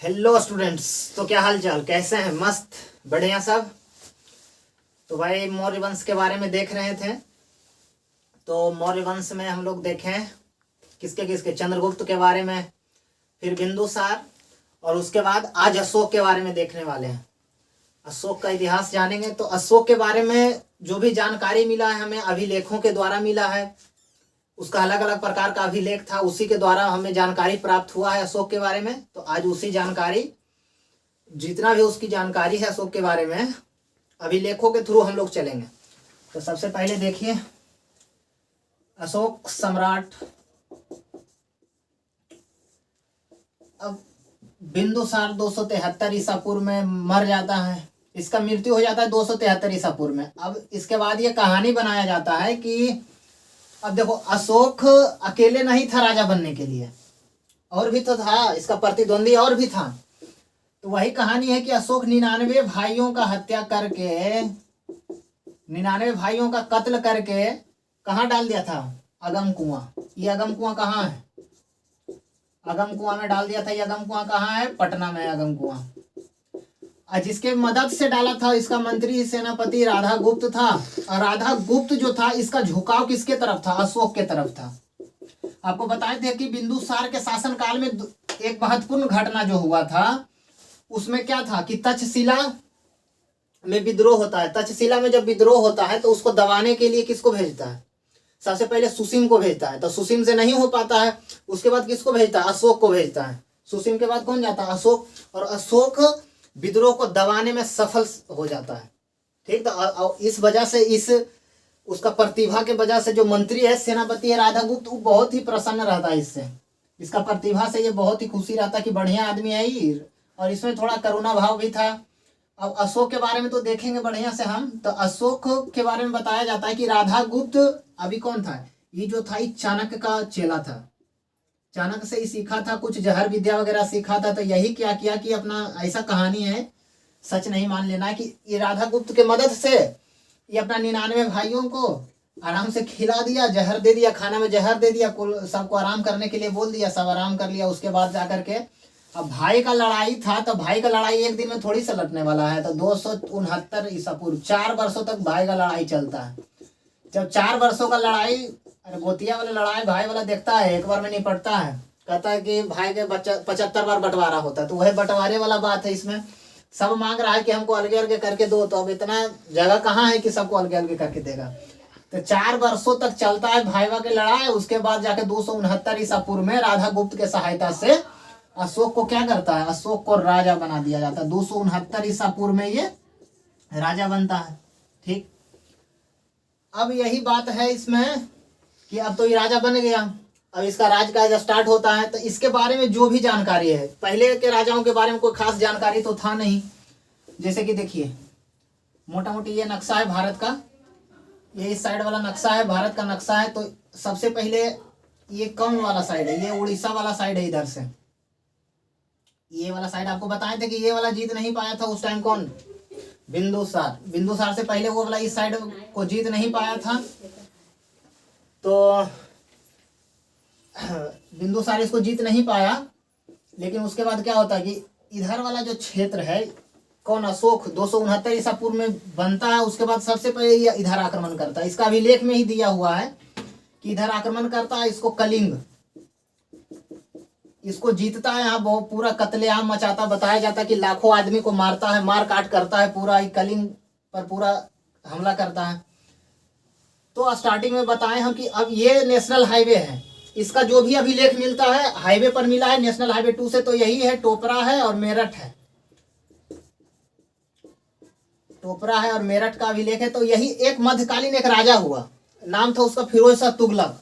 Hello students. तो क्या हाल चाल, कैसे हैं? मस्त, बढ़िया सब। तो भाई मौर्य वंश के बारे में देख रहे थे। तो मौर्य वंश में हम लोग देखें किसके किसके, चंद्रगुप्त के बारे में, फिर बिंदुसार, और उसके बाद आज अशोक के बारे में देखने वाले हैं। अशोक का इतिहास जानेंगे। तो अशोक के बारे में जो भी जानकारी मिला है हमें अभिलेखों के द्वारा मिला है, उसका अलग अलग प्रकार का अभिलेख था, उसी के द्वारा हमें जानकारी प्राप्त हुआ है अशोक के बारे में। तो आज उसी जानकारी, जितना भी उसकी जानकारी है अशोक के बारे में, अभिलेखों के थ्रू हम लोग चलेंगे। तो सबसे पहले देखिए अशोक सम्राट। अब बिंदुसार 273 ईसा पूर्व में मर जाता है, इसका मृत्यु हो जाता है 273 ईसा पूर्व में। अब इसके बाद ये कहानी बनाया जाता है कि अब देखो अशोक अकेले नहीं था राजा बनने के लिए, और भी तो था, इसका प्रतिद्वंदी और भी था। तो वही कहानी है कि अशोक 99 भाइयों का हत्या करके, 99 भाइयों का कत्ल करके कहाँ डाल दिया था? अगम कुआं। ये अगम कुआं कहाँ है? अगम कुआं में डाल दिया था। ये अगम कुआं कहाँ है? पटना में अगम कुआं। और जिसके मदद से डाला था इसका मंत्री सेनापति राधा गुप्त था। और राधा गुप्त जो था इसका झुकाव किसके तरफ था? अशोक के तरफ था। आपको बताए थे कि बिंदुसार के शासन काल में एक महत्वपूर्ण घटना जो हुआ था उसमें क्या था कि तक्षशिला में विद्रोह होता है। तक्षशिला में जब विद्रोह होता है तो उसको दबाने के लिए किसको भेजता है? सबसे पहले सुसीम को भेजता है। तो सुसीम से नहीं हो पाता है, उसके बाद किसको भेजता है? अशोक को भेजता है। सुसीम के बाद कौन जाता है? अशोक। और अशोक विद्रोह को दबाने में सफल हो जाता है। ठीक। तो इस वजह से, इस उसका प्रतिभा के वजह से जो मंत्री है सेनापति है राधा गुप्त, वो बहुत ही प्रसन्न रहता है इससे, इसका प्रतिभा से ये बहुत ही खुशी रहता है कि बढ़िया आदमी है ही। और इसमें थोड़ा करुणा भाव भी था। अब अशोक के बारे में तो देखेंगे बढ़िया से हम। तो अशोक के बारे में बताया जाता है कि राधा गुप्त अभी कौन था? ये जो था चाणक्य का चेला था, चाणक्य से ही सीखा था, कुछ जहर विद्या वगैरह सीखा था। तो यही क्या किया कि अपना, ऐसा कहानी है, सच नहीं मान लेना है, कि ये राधा गुप्त के मदद से ये अपना 99 भाइयों को आराम से खिला दिया, जहर दे दिया, खाना में जहर दे दिया, सबको आराम करने के लिए बोल दिया, सब आराम कर लिया। उसके बाद जाकर के अब भाई का लड़ाई था। तो भाई का लड़ाई एक दिन में थोड़ी से लड़ने वाला है। तो 269 ईसा पूर्व 4 वर्षों तक भाई का लड़ाई चलता है। जब 4 वर्षों का लड़ाई, अरे गोतिया वाला लड़ाई भाई वाला देखता है, एक बार में निपटता है। कहता है कि भाई के 75 बार बंटवारा होता है। तो वह बंटवारे वाला बात है इसमें। सब मांग रहा है कि हमको अलगे अलगे करके दो। तो अब इतना जगह कहाँ है कि सबको अलगे अलगे करके देगा। तो 4 वर्षों तक चलता है भाईवा के लड़ाई। उसके बाद जाके 269 ईसा पूर्व में राधा गुप्त के सहायता से अशोक को क्या करता है? अशोक को राजा बना दिया जाता है। 269 ईसा पूर्व में ये राजा बनता है। ठीक। अब यही बात है इसमें कि अब तो ये राजा बन गया, अब इसका राजकाज स्टार्ट होता है। तो इसके बारे में जो भी जानकारी है, पहले के राजाओं के बारे में कोई खास जानकारी तो था नहीं। जैसे कि देखिए मोटा मोटी ये नक्शा है भारत का, ये इस साइड वाला नक्शा है, भारत का नक्शा है। तो सबसे पहले ये कौन वाला साइड है? ये उड़ीसा वाला साइड है। इधर से ये वाला साइड आपको बताए थे कि ये वाला जीत नहीं पाया था उस टाइम। कौन? बिंदुसार। बिंदुसार से पहले वो वाला इस साइड को जीत नहीं पाया था। तो बिंदुसार इसको जीत नहीं पाया। लेकिन उसके बाद क्या होता है कि इधर वाला जो क्षेत्र है, कौन? अशोक 269 ईसा पूर्व में बनता है। उसके बाद सबसे पहले ये इधर आक्रमण करता है। इसका अभिलेख में ही दिया हुआ है कि इधर आक्रमण करता है। इसको कलिंग, इसको जीतता है। यहाँ बहुत पूरा कत्लेआम मचाता, बताया जाता है कि लाखों आदमी को मारता है, मार काट करता है, पूरा कलिंग पर पूरा हमला करता है। तो स्टार्टिंग में बताए हम कि अब ये नेशनल हाईवे है, इसका जो भी अभिलेख मिलता है हाईवे पर मिला है, नेशनल हाईवे 2 से। तो यही है, टोपरा है और मेरठ है। टोपरा है और मेरठ का अभिलेख है। तो यही एक मध्यकालीन एक राजा हुआ, नाम था उसका फिरोज शाह तुगलक।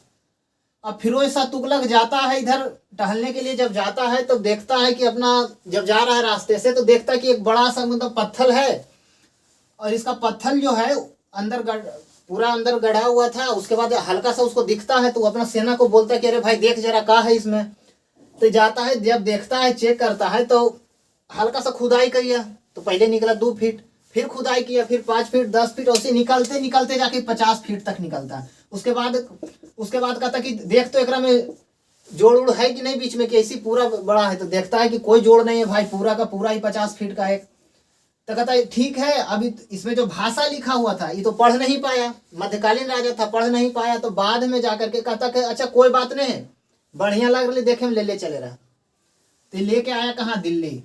अब फिरोज शाह तुगलक जाता है इधर टहलने के लिए। जब जाता है तो देखता है कि अपना, जब जा रहा है रास्ते से तो देखता है कि एक बड़ा सा मतलब पत्थर है। और इसका पत्थर जो है अंदर पूरा अंदर गढ़ा हुआ था। उसके बाद हल्का सा उसको दिखता है तो अपना सेना को बोलता है कि अरे भाई देख जरा क्या है इसमें। तो जाता है, जब देखता है, चेक करता है तो हल्का सा खुदाई किया। तो पहले निकला 2 फीट, फिर खुदाई किया, फिर 5 फीट, 10 फीट, ऐसे निकलते निकलते जाके 50 फीट तक निकलता है। उसके बाद कहता कि देख तो एकरा में जोड़ उड़ है कि नहीं बीच में, कि ऐसी पूरा बड़ा है? तो देखता है कि कोई जोड़ नहीं है भाई, पूरा का पूरा ही 50 फीट का है। तो कहता है ठीक है, अभी इसमें जो भाषा लिखा हुआ था ये तो पढ़ नहीं पाया, मध्यकालीन राजा था, पढ़ नहीं पाया। तो बाद में जाकर के कहता कि अच्छा कोई बात नहीं, बढ़िया लग रही, देखे में ले चले रहा। तो लेके आया कहाँ? दिल्ली।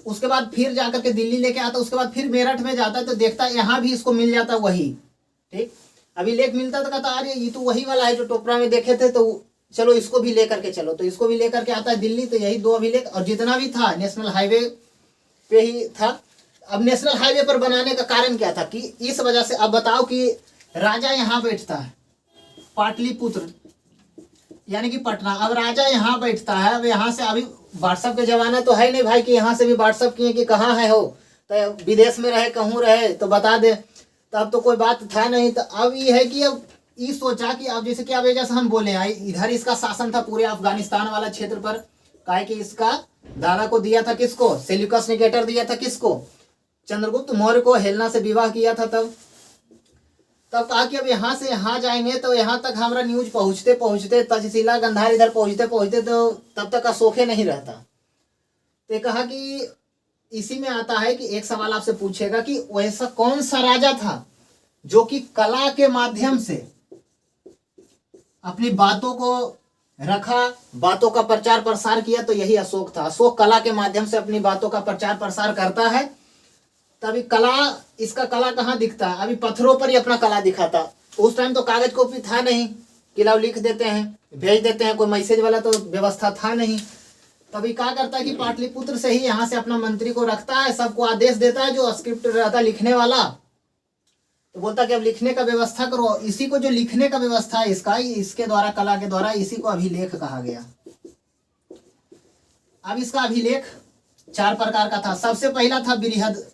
उसके बाद फिर जाकर के दिल्ली लेके आता, उसके बाद फिर मेरठ में जाता है तो देखता यहाँ भी इसको मिल जाता वही। ठीक, अभी लेख मिलता तो कहता अरे ये तो वही वाला है जो टोपरा में देखे थे, तो चलो इसको भी लेकर के चलो। तो इसको भी लेकर के आता है दिल्ली। तो यही 2 अभिलेख, और जितना भी था नेशनल हाईवे पे ही था। अब नेशनल हाईवे पर बनाने का कारण क्या था? कि इस वजह से, अब बताओ कि राजा यहाँ बैठता है पाटलिपुत्र यानी कि पटना, अब राजा यहाँ बैठता है। अब यहाँ से अभी व्हाट्सएप के जमाना तो है नहीं भाई कि यहाँ से भी व्हाट्सएप किए कि कहाँ है हो, तो विदेश में रहे कहूँ रहे तो बता दे। तो अब तो कोई बात था नहीं। तो अब ये है कि अब ये सोचा कि अब जैसे कि अब जैसे हम बोले आई, इधर इसका शासन था पूरे अफगानिस्तान वाला क्षेत्र पर। काहे कि इसका दादा को दिया था किसको? सेल्यूकस निकेटर दिया था किसको? चंद्रगुप्त मौर्य को। हेलेना से विवाह किया था तब कहा कि अब यहाँ से यहाँ जाएंगे तो यहाँ तक हमारा न्यूज पहुँचते पहुँचते, तक्षशिला गंधार इधर पहुँचते पहुँचते तो तब तक अशोके नहीं रहता। तो कहा कि इसी में आता है कि एक सवाल आपसे पूछेगा कि वैसा कौन सा राजा था जो कि कला के माध्यम से अपनी बातों को रखा, बातों का प्रचार प्रसार किया? तो यही अशोक था। अशोक कला के माध्यम से अपनी बातों का प्रचार प्रसार करता है। तभी कला, इसका कला कहाँ दिखता है? अभी पत्थरों पर ही अपना कला दिखाता। उस टाइम तो कागज कॉपी था नहीं कि लाओ लिख देते हैं भेज देते हैं, कोई मैसेज वाला तो व्यवस्था था नहीं। तभी क्या करता है कि पाटलिपुत्र से ही यहाँ से अपना मंत्री को रखता है, सबको आदेश देता है, जो स्क्रिप्ट रहता लिखने वाला, तो बोलता कि अब लिखने का व्यवस्था करो। इसी को जो लिखने का व्यवस्था है इसका, इसके द्वारा, कला के द्वारा, इसी को अभिलेख कहा गया। अब इसका अभिलेख 4 प्रकार का था। सबसे पहला था बृहद,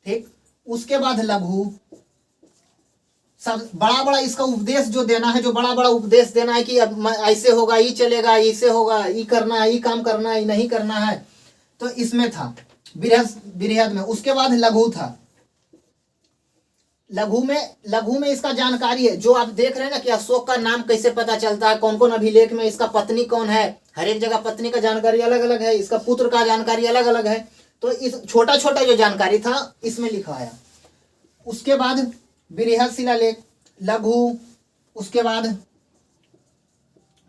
ठीक, उसके बाद लघु। सब बड़ा बड़ा इसका उपदेश जो देना है, जो बड़ा बड़ा उपदेश देना है कि अब ऐसे होगा, ये चलेगा, ऐसे होगा, ये करना है, ये काम करना है, ये नहीं करना है, तो इसमें था बृहद में। उसके बाद लघु था। लघु में इसका जानकारी है, जो आप देख रहे हैं ना कि अशोक का नाम कैसे पता चलता है, कौन कौन अभिलेख में, इसका पत्नी कौन है, हर एक जगह पत्नी का जानकारी अलग अलग है, इसका पुत्र का जानकारी अलग अलग है। तो इस छोटा छोटा जो जानकारी था इसमें लिखा है। उसके बाद बृहद शिलालेख, लघु, उसके बाद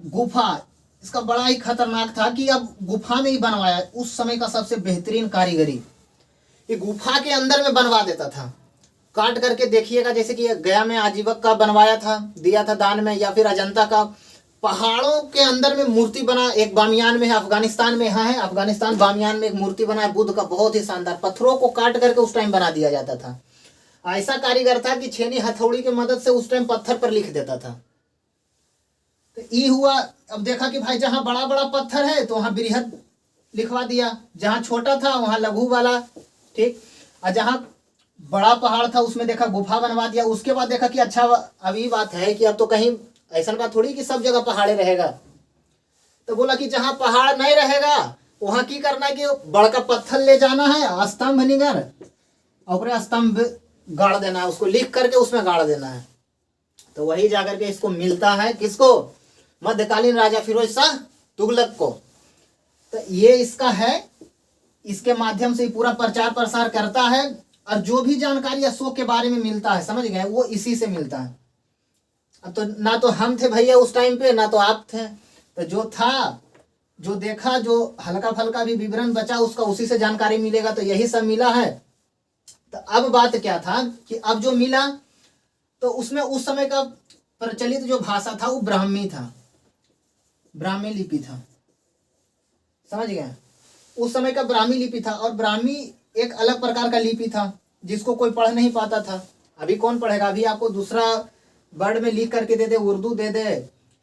गुफा। इसका बड़ा ही खतरनाक था कि अब गुफा में ही बनवाया। उस समय का सबसे बेहतरीन कारीगरी, ये गुफा के अंदर में बनवा देता था। काट करके देखिएगा, जैसे कि गया में आजीवक का बनवाया था, दिया था दान में, या फिर अजंता का। पहाड़ों के अंदर में मूर्ति बना, एक बामियान में है, अफगानिस्तान में यहाँ है, अफगानिस्तान बामियान में एक मूर्ति बना है बुद्ध का, बहुत ही शानदार। पत्थरों को काट करके उस टाइम बना दिया जाता था। ऐसा कारीगर था कि छेनी हथौड़ी की मदद से उस टाइम पत्थर पर लिख देता था। तो ये हुआ। अब देखा कि भाई जहाँ बड़ा बड़ा पत्थर है तो वहाँ बृहद लिखवा दिया, जहाँ छोटा था वहाँ लघु वाला, ठीक। और जहाँ बड़ा पहाड़ था उसमें देखा गुफा बनवा दिया। उसके बाद देखा कि अच्छा अभी बात है कि अब तो कहीं ऐसा बात थोड़ी कि सब जगह पहाड़े रहेगा। तो बोला कि जहाँ पहाड़ नहीं रहेगा वहाँ की करना है कि बड़का पत्थर ले जाना है, स्तंभ निगर, और स्तंभ गाड़ देना है, उसको लिख करके उसमें गाड़ देना है। तो वही जाकर के इसको मिलता है, किसको? मध्यकालीन राजा फिरोज शाह तुगलक को। तो ये इसका है, इसके माध्यम से पूरा प्रचार प्रसार करता है। और जो भी जानकारी अशोक के बारे में मिलता है, समझ गए, वो इसी से मिलता है। अब तो ना तो हम थे भैया उस टाइम पे, ना तो आप थे, तो जो था, जो देखा, जो हल्का फल्का भी विवरण बचा उसका, उसी से जानकारी मिलेगा। तो यही सब मिला है। तो अब बात क्या था कि अब जो मिला तो उसमें उस समय का प्रचलित जो भाषा था वो ब्राह्मी था, ब्राह्मी लिपि था, समझ गए। उस समय का ब्राह्मी लिपि था, और ब्राह्मी एक अलग प्रकार का लिपि था जिसको कोई पढ़ नहीं पाता था। अभी कौन पढ़ेगा? अभी आपको दूसरा वर्ड में लिख करके दे दे, उर्दू दे दे,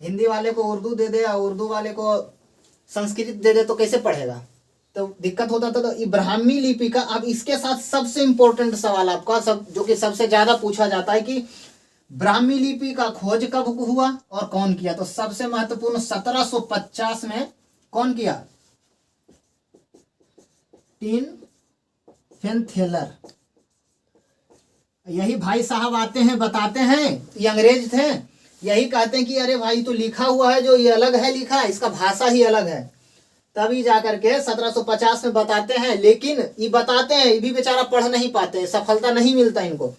हिंदी वाले को उर्दू दे दे और उर्दू वाले को संस्कृत दे दे, तो कैसे पढ़ेगा? तो दिक्कत होता था। तो ये ब्राह्मी लिपि का, अब इसके साथ सबसे इंपॉर्टेंट सवाल आपका, जो कि सबसे ज्यादा पूछा जाता है कि ब्राह्मी लिपि का खोज कब हुआ और कौन किया? तो सबसे महत्वपूर्ण 1750 में कौन किया? टीन फेनथेलर। यही भाई साहब आते हैं, बताते हैं, ये अंग्रेज थे यही कहते हैं कि अरे भाई तो लिखा हुआ है जो ये अलग है लिखा, इसका भाषा ही अलग है। तभी जाकर के 1750 में बताते हैं, लेकिन ये बताते हैं, ये भी बेचारा पढ़ नहीं पाते, सफलता नहीं मिलता इनको।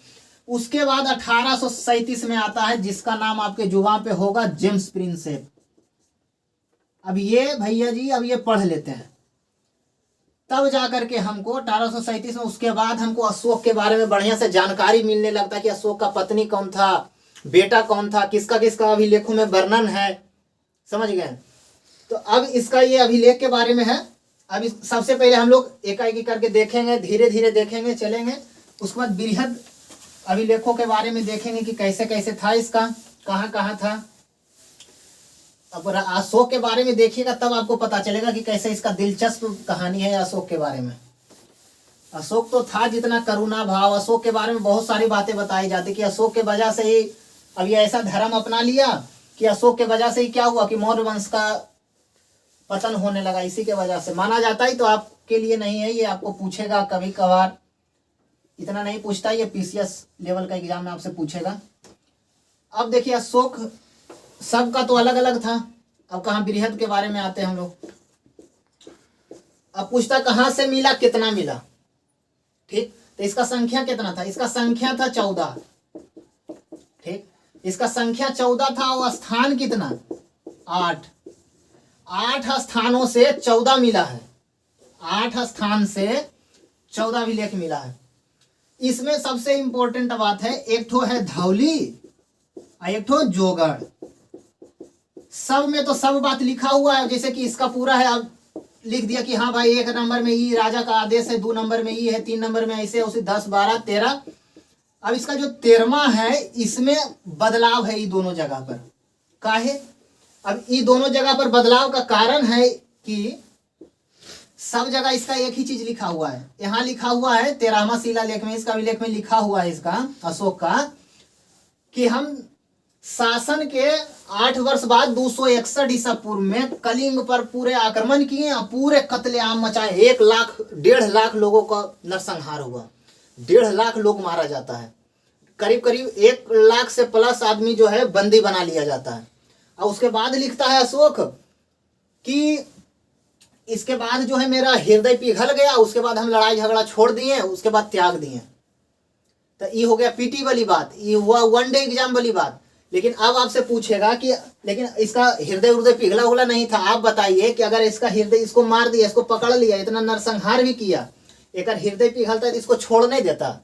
उसके बाद 1837 में आता है, जिसका नाम आपके जुबान पे होगा, जेम्स प्रिंसेप। अब ये भैया जी अब ये पढ़ लेते हैं, तब जाकर के हमको 1837 में, उसके बाद हमको अशोक के बारे में बढ़िया से जानकारी मिलने लगता है कि अशोक का पत्नी कौन था, बेटा कौन था, किसका किसका अभिलेखों में वर्णन है, समझ गए। तो अब इसका ये अभिलेख के बारे में है। अब सबसे पहले हम लोग एकाएक करके देखेंगे, धीरे धीरे देखेंगे, चलेंगे। उसके बाद बृहद अभिलेखों के बारे में देखेंगे कि कैसे कैसे था, इसका कहाँ कहाँ था। अब अशोक के बारे में देखिएगा तब आपको पता चलेगा कि कैसे इसका दिलचस्प कहानी है अशोक के बारे में। अशोक तो था जितना करुणा भाव, अशोक के बारे में बहुत सारी बातें बताई जाती कि अशोक के वजह से ही अब ये ऐसा धर्म अपना लिया कि अशोक के वजह से ही क्या हुआ कि मौर्य वंश का पतन होने लगा, इसी के वजह से माना जाता है। तो आपके लिए नहीं है, ये आपको पूछेगा कभी कभार, इतना नहीं पूछता, ये पीसीएस लेवल का एग्जाम में आपसे पूछेगा। अब देखिए अशोक सबका तो अलग अलग था। अब कहाँ बृहद के बारे में आते हैं हम लोग। अब पूछता कहाँ से मिला, कितना मिला, ठीक। तो इसका संख्या कितना था, इसका संख्या था 14, ठीक। इसका संख्या 14 था और स्थान कितना, 8। 8 स्थानों से 14 मिला है, 8 स्थान से 14 अभिलेख मिला है। इसमें सबसे इंपॉर्टेंट बात है, एक ठो है धौली और एक ठो जोगड़। सब में तो सब बात लिखा हुआ है, जैसे कि इसका पूरा है, अब लिख दिया कि हाँ भाई 1 नंबर में ई राजा का आदेश है, 2 नंबर में ई है, 3 नंबर में ऐसे, उसे 10 12 13। अब इसका जो 13वां है, इसमें बदलाव है, ये दोनों जगह पर काहे। अब ये दोनों जगह पर बदलाव का कारण है कि सब जगह इसका एक ही चीज लिखा हुआ है। यहाँ लिखा हुआ है 13वां शिलालेख में, इसका अभिलेख में लिखा हुआ है इसका अशोक का कि हम शासन के 8 वर्ष बाद 261 ईसा पूर्व में कलिंग पर पूरे आक्रमण किए और पूरे कत्लेआम मचाए। 1 लाख 1.5 लाख लोगों का नरसंहार हुआ, 1.5 लाख लोग मारा जाता है, करीब करीब 1 लाख से प्लस आदमी जो है बंदी बना लिया जाता है। और उसके बाद लिखता है अशोक कि इसके बाद जो है मेरा हृदय पिघल गया, उसके बाद हम लड़ाई झगड़ा छोड़ दिए, उसके बाद त्याग दिए। तो ये हो गया पीटी वाली बात, ये हुआ 1 डे एग्जाम वाली बात। लेकिन अब आपसे पूछेगा कि लेकिन इसका हृदय पिघला हुआ नहीं था। आप बताइए कि अगर इसका हृदय, इसको मार दिया, इसको पकड़ लिया, इतना नरसंहार भी किया, एक हृदय पिघलता है तो इसको छोड़ नहीं देता,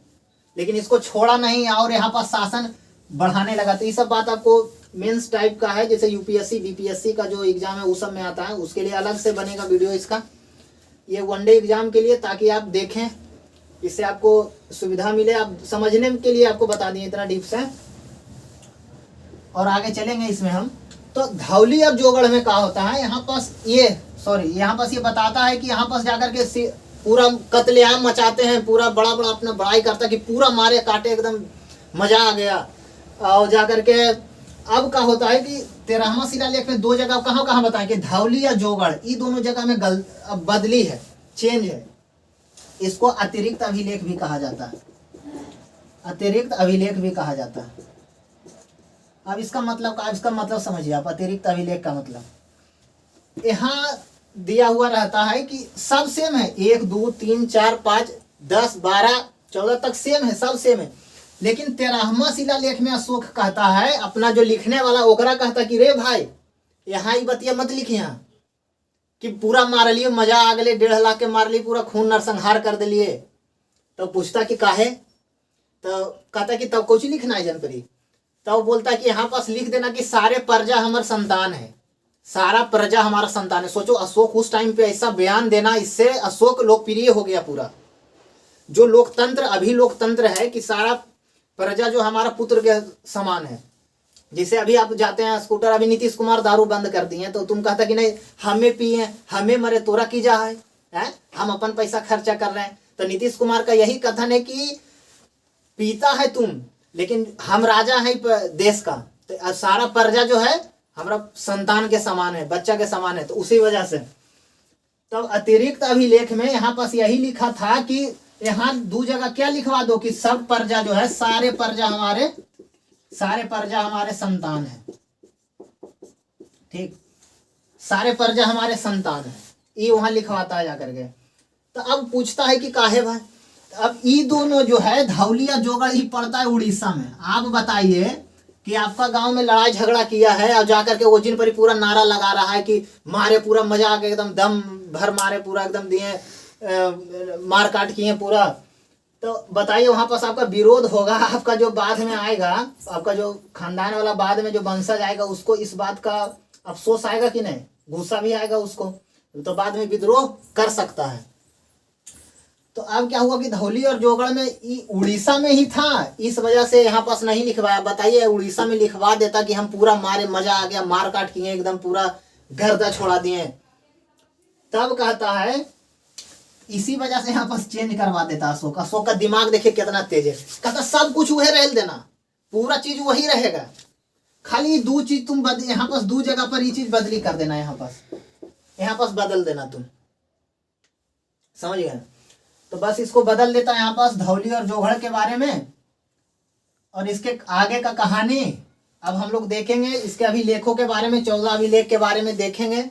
लेकिन इसको छोड़ा नहीं और यहाँ पर शासन बढ़ाने लगा। तो ये सब बात आपको मेंस टाइप का है, जैसे यूपीएससी बीपीएससी का जो एग्जाम है उस सब में आता है, उसके लिए अलग से बनेगा वीडियो इसका। ये 1 डे एग्जाम के लिए, ताकि आप देखें, इससे आपको सुविधा मिले, आप समझने के लिए आपको बता दिए इतना डीप से। और आगे चलेंगे इसमें हम। तो धौली और जोगड़ में क्या होता है, यहाँ पास ये यहाँ पास ये बताता है कि यहाँ पास जाकर के पूरा कत्लेआम मचाते हैं, पूरा बड़ा बड़ा अपना बड़ाई करता है कि पूरा मारे काटे, एकदम मजा आ गया। और जाकर के अब क्या होता है कि 13वां शिलालेख में 2 जगह कहाँ कहाँ बताएं कि धौली या जोगड़, ये दोनों जगह में बदली है, चेंज है। इसको अतिरिक्त अभिलेख भी कहा जाता है, अतिरिक्त अभिलेख भी कहा जाता है। अब इसका मतलब समझिए आप, अतिरिक्त अभिलेख का मतलब यहाँ दिया हुआ रहता है कि सब सेम है, 1 2 3 4 5 10 12 14 तक सेम है, सब सेम है। लेकिन 13वां शिलालेख में अशोक कहता है, अपना जो लिखने वाला ओकरा कहता कि रे भाई यहाँ ही बतिया मत लिखिए कि पूरा मार लिए, मजा आ गए, 1.5 लाख के मार लिए, पूरा खून नरसंहार कर दिलिए। तो पूछता कि काहे, तो कहता कि तब कुछ लिखना है जनपरी। तब बोलता है कि यहाँ पास लिख देना कि सारे प्रजा हमार संतान है, सारा प्रजा हमारा संतान है। सोचो अशोक उस टाइम पे ऐसा बयान देना, इससे अशोक लोकप्रिय हो गया पूरा। जो लोकतंत्र अभी लोकतंत्र है कि सारा प्रजा जो हमारा पुत्र के समान है। जैसे अभी आप जाते हैं स्कूटर, अभी नीतीश कुमार दारू बंद कर दिए, तो तुम कहता कि नहीं हमें पिए, हमें मरे, तोरा की जा है, हम अपन पैसा खर्चा कर रहे हैं। तो नीतीश कुमार का यही कथन है कि पीता है तुम, लेकिन हम राजा है देश का, तो सारा प्रजा जो है हमारा संतान के समान है, बच्चा के समान है। तो उसी वजह से तब अतिरिक्त अभिलेख में यहाँ पास यही लिखा था कि यहाँ 2 जगह क्या लिखवा दो कि सब प्रजा जो है, सारे प्रजा हमारे संतान है। ठीक, सारे प्रजा हमारे संतान है, ये वहां लिखवाता है जाकर के। तो अब पूछता है कि काहे भाई, अब ये दोनों जो है धौलिया जोगड़ ही पड़ता है उड़ीसा में। आप बताइए कि आपका गांव में लड़ाई झगड़ा किया है और जाकर के वो जिन पर पूरा नारा लगा रहा है कि मारे, पूरा मजा आ गया एकदम, दम भर मारे, पूरा एकदम दिए, मार काट किए पूरा। तो बताइए वहां पास आपका विरोध होगा, आपका जो बाद में आएगा, आपका जो खानदान वाला बाद में जो वंशज आएगा उसको इस बात का अफसोस आएगा कि नहीं, गुस्सा भी आएगा उसको, तो बाद में विद्रोह कर सकता है। तो अब क्या हुआ कि धौली और जोगड़ में उड़ीसा में ही था, इस वजह से यहाँ पास नहीं लिखवाया। बताइए उड़ीसा में लिखवा देता कि हम पूरा मारे, मजा आ गया, मार काट किए एकदम, पूरा गर्दा छोड़ा दिए, तब कहता है इसी वजह से यहाँ पास चेंज करवा देता अशोक। अशोक का दिमाग देखिए कितना तेज है, कहता सब कुछ वही रह देना, पूरा चीज वही रहेगा, खाली दो चीज तुम यहाँ पास दो जगह पर ये चीज बदली कर देना, यहाँ पास बदल देना तुम, समझ गए। तो बस इसको बदल देता है यहाँ पास धौली और जोगड़ के बारे में। और इसके आगे का कहानी अब हम लोग देखेंगे, इसके अभिलेखों के बारे में, 14 अभिलेख के बारे में देखेंगे।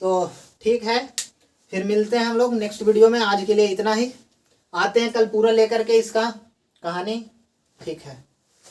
तो ठीक है, फिर मिलते हैं हम लोग नेक्स्ट वीडियो में। आज के लिए इतना ही, आते हैं कल पूरा लेकर के इसका कहानी, ठीक है।